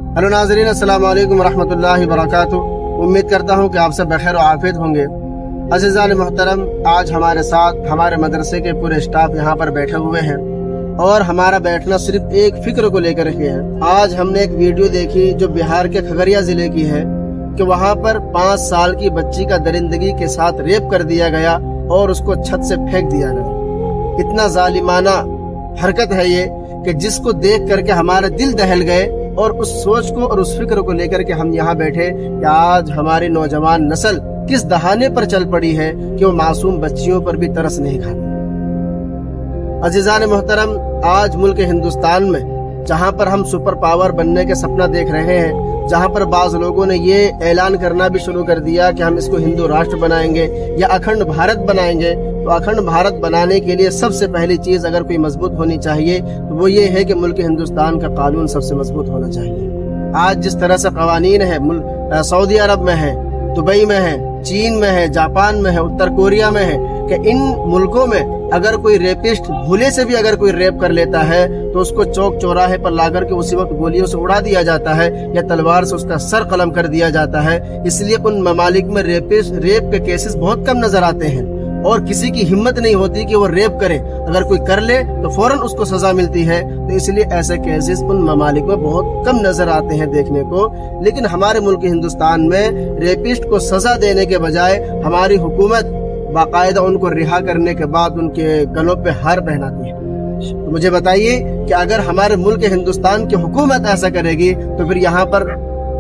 Hello नाज़रीन, अस्सलाम वालेकुम रहमतुल्लाहि व बरकातुहू। उम्मीद करता हूँ कि आप सब बखैर और आफियत होंगे। अज़ीज़ान मोहतरम, आज हमारे साथ हमारे मदरसे के पूरे स्टाफ यहाँ पर बैठे हुए हैं और हमारा बैठना सिर्फ एक फिक्र को लेकर के है। आज हमने एक वीडियो देखी जो बिहार के खगड़िया जिले की है कि वहाँ पर 5 साल की बच्ची का दरिंदगी के साथ रेप कर दिया गया और उसको छत से फेंक दिया गया। इतना जालिमाना हरकत है ये कि जिसको देख करके हमारे दिल दहल गए और उस सोच को और उस फिक्र को लेकर के हम यहाँ बैठे कि आज हमारी नौजवान नस्ल किस दहाने पर चल पड़ी है कि वो मासूम बच्चियों पर भी तरस नहीं खाती। अजीजान मोहतरम, आज मुल्क हिंदुस्तान में जहाँ पर हम सुपर पावर बनने के सपना देख रहे हैं, जहाँ पर बाज लोगों ने ये ऐलान करना भी शुरू कर दिया कि हम इसको हिंदू राष्ट्र बनाएंगे या अखंड भारत बनाएंगे, तो अखंड भारत बनाने के लिए सबसे पहली चीज अगर कोई मजबूत होनी चाहिए तो वो ये है कि मुल्क हिंदुस्तान का कानून सबसे मजबूत होना चाहिए। आज जिस तरह से कवानीन है, सऊदी अरब में है, दुबई में है, चीन में है, जापान में है, उत्तर कोरिया में है, कि इन मुल्कों में अगर कोई रेपिस्ट भूले से भी अगर कोई रेप कर लेता है तो उसको चौक चौराहे पर लाकर के उसी वक्त गोलियों से उड़ा दिया जाता है या तलवार से उसका सर कलम कर दिया जाता है। इसलिए उन ममालिक में रेप के केसेस बहुत कम नजर आते हैं और किसी की हिम्मत नहीं होती कि वो रेप करे। अगर कोई कर ले तो फौरन उसको सजा मिलती है, तो इसलिए ऐसे केसेस उन ममालिक में बहुत कम नजर आते हैं देखने को। लेकिन हमारे मुल्क हिंदुस्तान में रेपिस्ट को सजा देने के बजाय हमारी हुकूमत बाकायदा उनको रिहा करने के बाद उनके गलों पे हार पहनाती है। तो मुझे बताइए कि अगर हमारे मुल्क हिंदुस्तान की हुकूमत ऐसा करेगी तो फिर यहाँ पर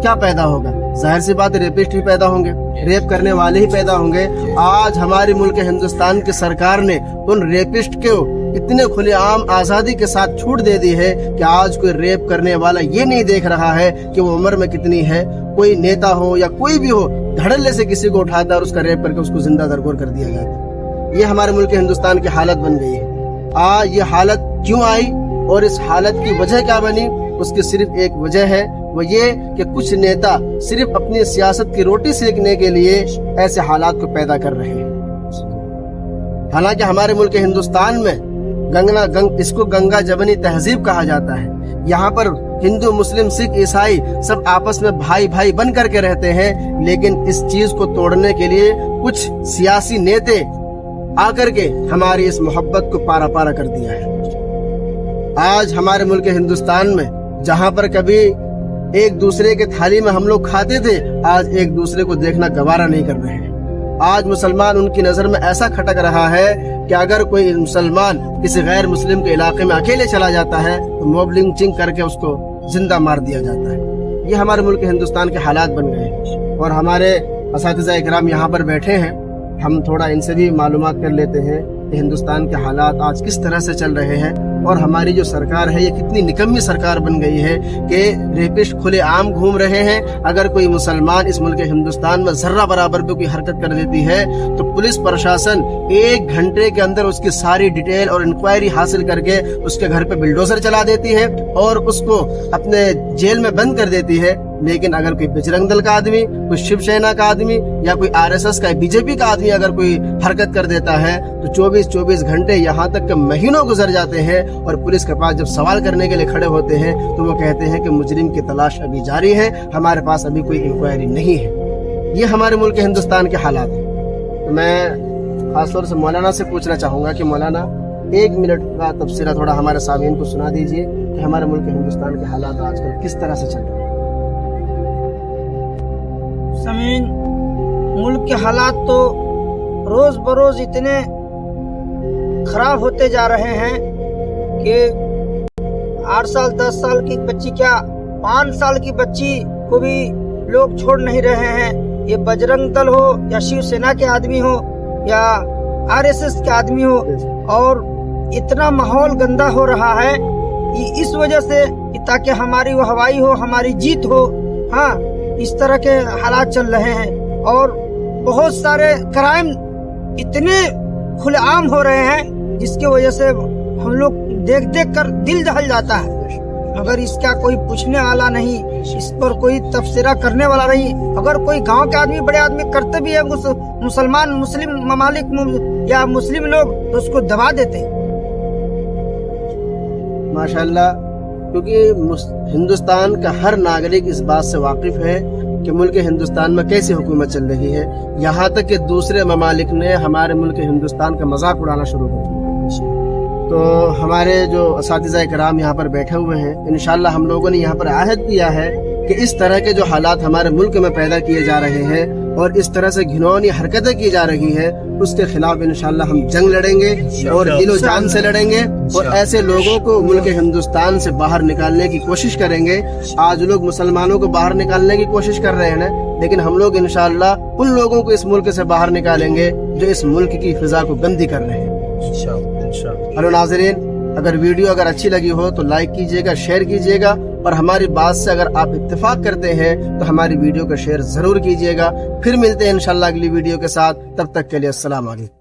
क्या पैदा होगा? जाहिर सी बात, रेपिस्ट ही पैदा होंगे, रेप करने वाले ही पैदा होंगे। आज हमारे मुल्क हिंदुस्तान की सरकार ने उन रेपिस्ट को इतने खुलेआम आजादी के साथ छूट दे दी है कि आज कोई रेप करने वाला ये नहीं देख रहा है कि वो उम्र में कितनी है। कोई नेता हो या कोई भी हो, धड़ल्ले से किसी को उठाता और उसका रेप करके उसको जिंदा दरगोर कर दिया जाता। ये हमारे मुल्क हिंदुस्तान की हालत बन गई है। ये हालत क्यों आई और इस हालत की वजह क्या बनी? उसकी सिर्फ एक वजह है, वो ये कि कुछ नेता सिर्फ अपनी सियासत की रोटी सेकने के लिए ऐसे हालात को पैदा कर रहे हैं। हालांकि हमारे मुल्क हिंदुस्तान में इसको गंगा जमनी तहजीब कहा जाता है। यहाँ पर हिंदू, मुस्लिम, सिख, ईसाई सब आपस में भाई भाई बन करके रहते हैं। लेकिन इस चीज को तोड़ने के लिए कुछ सियासी नेता आकर के हमारी इस मोहब्बत को पारा पारा कर दिया है। आज हमारे मुल्क हिंदुस्तान में जहाँ पर कभी एक दूसरे के थाली में हम लोग खाते थे, आज एक दूसरे को देखना गवारा नहीं कर रहे हैं। आज मुसलमान उनकी नजर में ऐसा खटक रहा है कि अगर कोई मुसलमान किसी गैर मुस्लिम के इलाके में अकेले चला जाता है तो मॉब लिंचिंग करके उसको जिंदा मार दिया जाता है। ये हमारे मुल्क हिंदुस्तान के हालात बन गए हैं और हमारे असातिज़ा इकराम यहाँ पर बैठे हैं। हम थोड़ा इनसे भी मालूमात कर लेते हैं कि हिंदुस्तान के हालात आज किस तरह से चल रहे हैं और हमारी जो सरकार है ये कितनी निकम्मी सरकार बन गई है कि रेपिस्ट खुले आम घूम रहे हैं। अगर कोई मुसलमान इस मुल्क हिंदुस्तान में जर्रा बराबर भी कोई हरकत कर देती है तो पुलिस प्रशासन 1 घंटे के अंदर उसकी सारी डिटेल और इंक्वायरी हासिल करके उसके घर पे बिल्डोजर चला देती है और उसको अपने जेल में बंद कर देती है। लेकिन अगर कोई बजरंग दल का आदमी, कोई शिवसेना का आदमी या कोई आरएसएस का, बीजेपी का आदमी अगर कोई हरकत कर देता है तो 24 घंटे यहाँ तक के महीनों गुजर जाते हैं और पुलिस के पास जब सवाल करने के लिए खड़े होते हैं तो वो कहते हैं कि मुजरिम की तलाश अभी जारी है, हमारे पास अभी कोई इंक्वायरी नहीं है। ये हमारे मुल्क हिंदुस्तान के हालात हैं। तो मैं खासतौर से मौलाना से पूछना चाहूँगा कि मौलाना 1 मिनट का तबसरा थोड़ा हमारे सामीन को सुना दीजिए कि हमारे मुल्क हिंदुस्तान के हालात आजकल किस तरह से चल रहे हैं। समीन, मुल्क के हालात तो रोज बरोज इतने खराब होते जा रहे हैं कि 8 साल 10 साल की बच्ची, क्या 5 साल की बच्ची को भी लोग छोड़ नहीं रहे हैं। ये बजरंग दल हो या शिवसेना के आदमी हो या आरएसएस के आदमी हो, और इतना माहौल गंदा हो रहा है कि इस वजह से ताकि हमारी वो हवाई हो, हमारी जीत हो। हाँ, इस तरह के हालात चल रहे हैं और बहुत सारे क्राइम इतने खुलेआम हो रहे हैं जिसकी वजह से हम लोग देख देख कर दिल दहल जाता है। अगर इसका कोई पूछने वाला नहीं, इस पर कोई तबसरा करने वाला नहीं, अगर कोई गांव के आदमी, बड़े आदमी करते भी है, मुसलमान, मुस्लिम ममालिक या मुस्लिम लोग, तो उसको दबा देते। माशाल्लाह, क्योंकि हिंदुस्तान का हर नागरिक इस बात से वाकिफ है कि मुल्क हिंदुस्तान में कैसी हुकूमत चल रही है। यहाँ तक कि दूसरे ममालिक ने हमारे मुल्क हिंदुस्तान का मजाक उड़ाना शुरू कर दिया। तो हमारे जो असातिज़ा कराम यहाँ पर बैठे हुए हैं, इंशाअल्लाह हम लोगों ने यहाँ पर आहद किया है कि इस तरह के जो हालात हमारे मुल्क में पैदा किए जा रहे हैं और इस तरह से घिनौनी हरकतें की जा रही है, उसके खिलाफ इंशाअल्लाह हम जंग लड़ेंगे और दिलो जान से लड़ेंगे और ऐसे लोगों को मुल्क हिंदुस्तान से बाहर निकालने की कोशिश करेंगे। आज लोग मुसलमानों को बाहर निकालने की कोशिश कर रहे हैं, लेकिन हम लोग इंशाअल्लाह उन लोगों को इस मुल्क से बाहर निकालेंगे जो इस मुल्क की फिजा को गंदी कर रहे हैं। हेलो नाज़रीन, अगर वीडियो अच्छी लगी हो तो लाइक कीजिएगा, शेयर कीजिएगा और हमारी बात से अगर आप इत्तेफाक करते हैं तो हमारी वीडियो को शेयर जरूर कीजिएगा। फिर मिलते हैं इंशाअल्लाह अगली वीडियो के साथ, तब तक के लिए अस्सलाम वालेकुम।